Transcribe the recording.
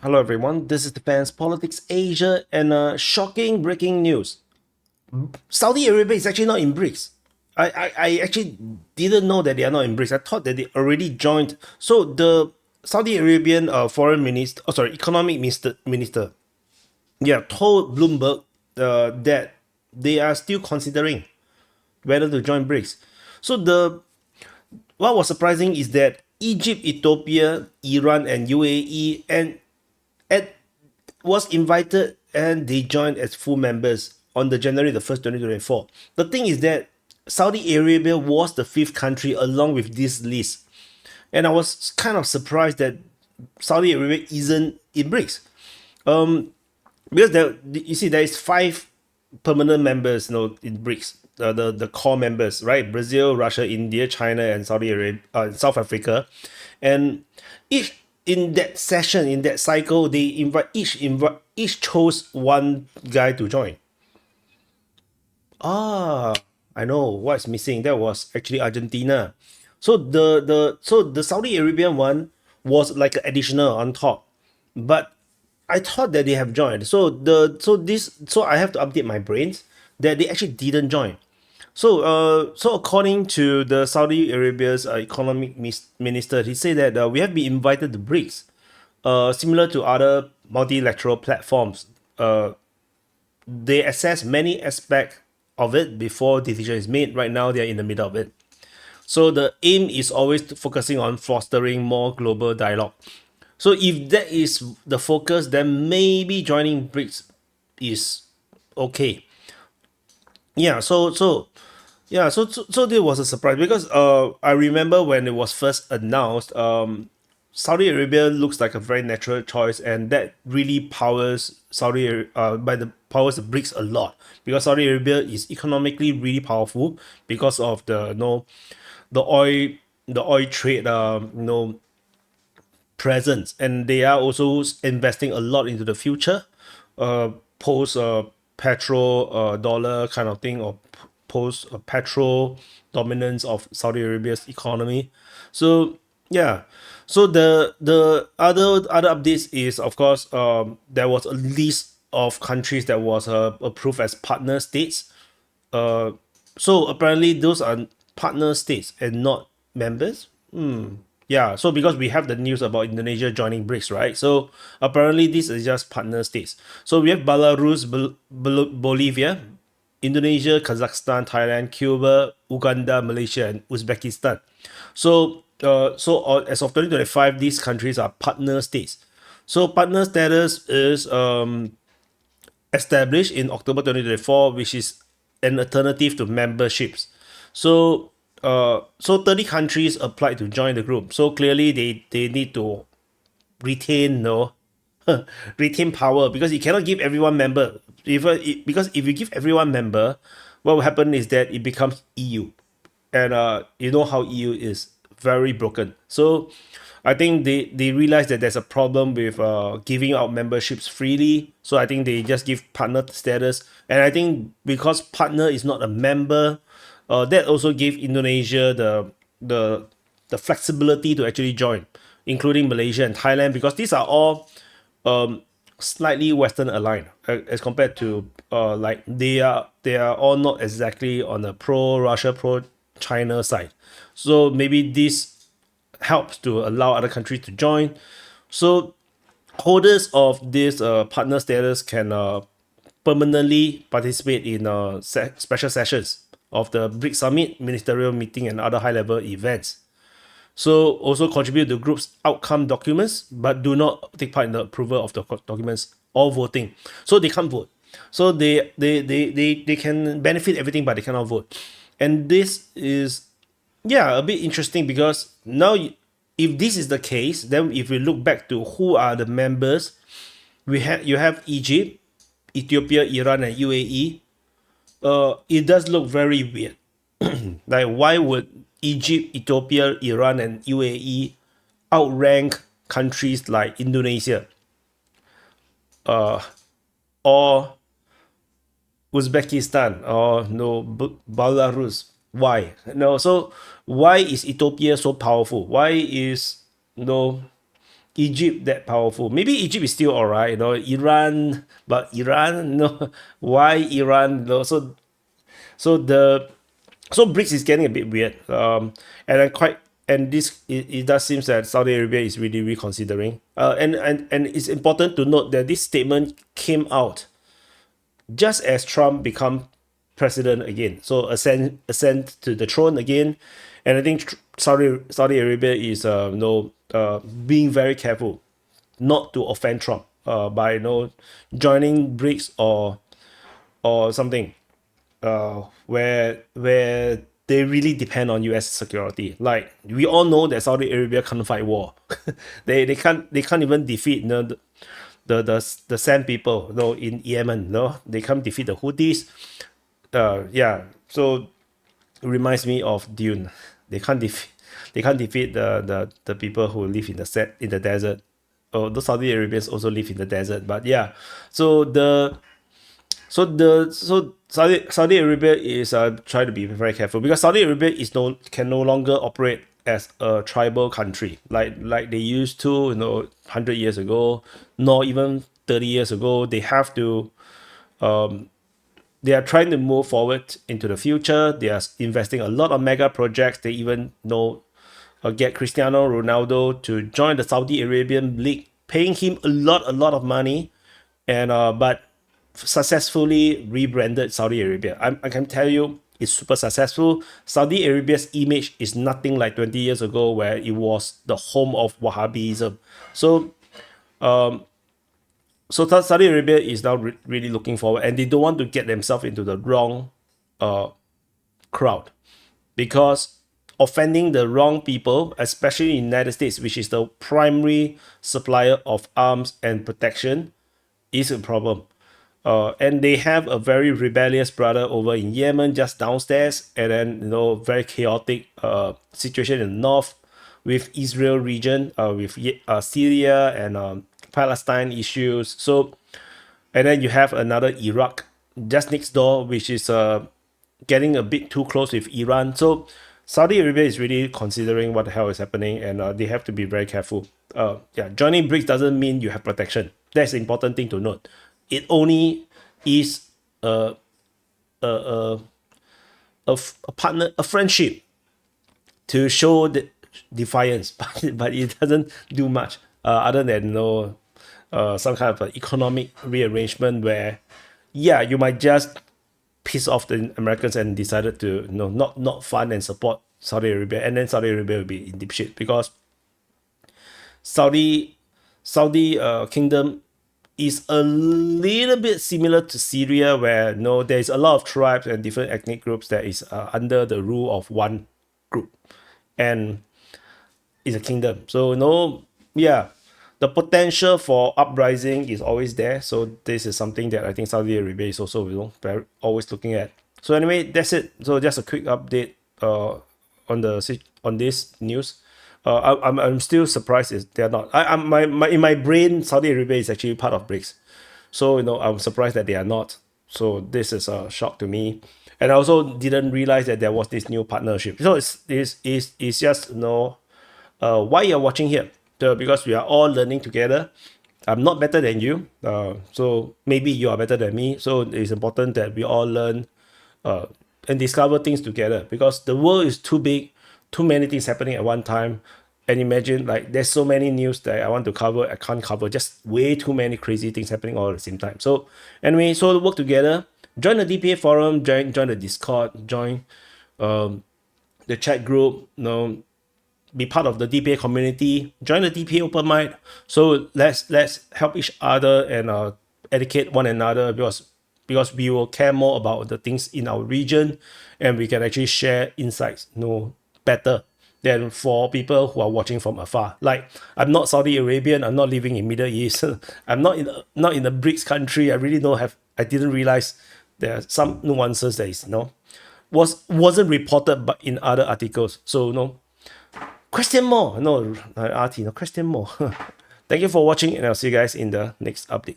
Hello everyone, this is Defense Politics Asia and shocking breaking news. Saudi Arabia is actually not in BRICS. I actually didn't know that they are not in BRICS. I thought that they already joined. So the Saudi Arabian foreign minister, economic minister, yeah, told Bloomberg that they are still considering whether to join BRICS. So what was surprising is that Egypt, Ethiopia, Iran, and UAE and was invited and they joined as full members on the January 1st, 2024. The thing is that Saudi Arabia was the fifth country along with this list. And I was kind of surprised that Saudi Arabia isn't in BRICS. Because you see, there is five permanent members, in BRICS, the core members, right? Brazil, Russia, India, China, and Saudi Arabia, South Africa, and each in that session, in that cycle, they each chose one guy to join. Ah, I know what's missing. That was actually Argentina. So the Saudi Arabian one was like an additional on top, but I thought that they have joined. So I have to update my brains that they actually didn't join. So according to the Saudi Arabia's economic minister, he said that we have been invited to BRICS, similar to other multilateral platforms. They assess many aspects of it before decision is made. Right now, they are in the middle of it. So the aim is always focusing on fostering more global dialogue. So if that is the focus, then maybe joining BRICS is okay. Yeah. So there was a surprise because I remember when it was first announced, Saudi Arabia looks like a very natural choice, and that really powers the BRICS a lot because Saudi Arabia is economically really powerful because of the oil the oil trade presence, and they are also investing a lot into the future, post petrol dollar kind of thing, or post petrol dominance of Saudi Arabia's economy. So yeah, so the other updates is, of course, there was a list of countries that was approved as partner states. uh so apparently those are partner states and not members. Yeah, so because we have the news about Indonesia joining BRICS, right? So apparently this is just partner states. So we have Belarus, Bolivia, Indonesia, Kazakhstan, Thailand, Cuba, Uganda, Malaysia, and Uzbekistan. So as of 2025, these countries are partner states. So partner status is established in October 2024, which is an alternative to memberships. So 30 countries applied to join the group. So clearly they need to retain no retain power, because you cannot give everyone member. Because if you give everyone member, what will happen is that it becomes EU, and you know how EU is very broken. So I think they realize that there's a problem with giving out memberships freely. So I think they just give partner status, and I think because partner is not a member, that also gave Indonesia the the flexibility to actually join, including Malaysia and Thailand, because these are all slightly Western aligned, as compared to like they are all not exactly on the pro Russia, pro China side. So maybe this helps to allow other countries to join. So holders of this partner status can permanently participate in special sessions of the BRICS summit, ministerial meeting, and other high-level events. So also contribute to the group's outcome documents, but do not take part in the approval of the documents or voting. So they can't vote. So they can benefit everything, but they cannot vote. And this is, yeah, a bit interesting, because now if this is the case, then if we look back to who are the members, you have Egypt, Ethiopia, Iran, and UAE. It does look very weird. Like, why would Egypt, Ethiopia, Iran, and UAE outrank countries like Indonesia or Uzbekistan or no Belarus? Why? No, so why is Ethiopia so powerful? Why is no Egypt that powerful. Maybe Egypt is still alright, Iran, but Iran, why Iran? So the so BRICS is getting a bit weird. And I quite and this it does seem that Saudi Arabia is really reconsidering. And it's important to note that this statement came out just as Trump become president again. So ascend to the throne again, and I think Saudi Arabia is being very careful not to offend Trump by joining BRICS or something where they really depend on US security. Like we all know that Saudi Arabia can't fight war. they can't even defeat the sand people in Yemen. They can't defeat the Houthis. Yeah, so it reminds me of Dune. They can't defeat the people who live in the desert. Oh, the Saudi Arabians also live in the desert. But yeah, so Saudi Arabia is trying to be very careful because Saudi Arabia can no longer operate as a tribal country like they used to 100 years ago, nor even 30 years ago. They are trying to move forward into the future. They are investing a lot of mega projects. They even get Cristiano Ronaldo to join the Saudi Arabian league, paying him a lot of money, and but successfully rebranded Saudi Arabia. I can tell you it's super successful. Saudi Arabia's image is nothing like 20 years ago where it was the home of Wahhabism. So Saudi Arabia is now really looking forward, and they don't want to get themselves into the wrong crowd, because offending the wrong people, especially in the United States, which is the primary supplier of arms and protection, is a problem. And they have a very rebellious brother over in Yemen, just downstairs, and then very chaotic situation in the north with Israel region, with Syria and Palestine issues. So, and then you have another Iraq just next door, which is getting a bit too close with Iran. So Saudi Arabia is really considering what the hell is happening, and they have to be very careful. Joining BRICS doesn't mean you have protection. That's the important thing to note. It only is a partner, a friendship to show the defiance, but it doesn't do much other than some kind of economic rearrangement where, you might just piss off the Americans and decided to not fund and support Saudi Arabia, and then Saudi Arabia will be in deep shit because Saudi kingdom is a little bit similar to Syria, where there's a lot of tribes and different ethnic groups that is under the rule of one group, and it's a kingdom. So the potential for uprising is always there. So this is something that I think Saudi Arabia is also always looking at. So anyway, that's it. So just a quick update on this news. I'm still surprised they're not. In my brain, Saudi Arabia is actually part of BRICS. So I'm surprised that they are not. So this is a shock to me. And I also didn't realize that there was this new partnership. So it's just why you're watching here. Because we are all learning together. I'm not better than you. So maybe you are better than me. So it's important that we all learn and discover things together, because the world is too big, too many things happening at one time. And imagine, like, there's so many news that I want to cover, I can't cover, just way too many crazy things happening all at the same time. So anyway, so work together, join the DPA forum, join the Discord, join the chat group, be part of the DPA community, join the DPA open mic. So let's help each other and educate one another, because we will care more about the things in our region, and we can actually share insights better than for people who are watching from afar. Like, I'm not Saudi Arabian, I'm not living in Middle East, I'm not in a BRICS country. I didn't realize there are some nuances that is wasn't reported but in other articles. So question more. Question more. Thank you for watching, and I'll see you guys in the next update.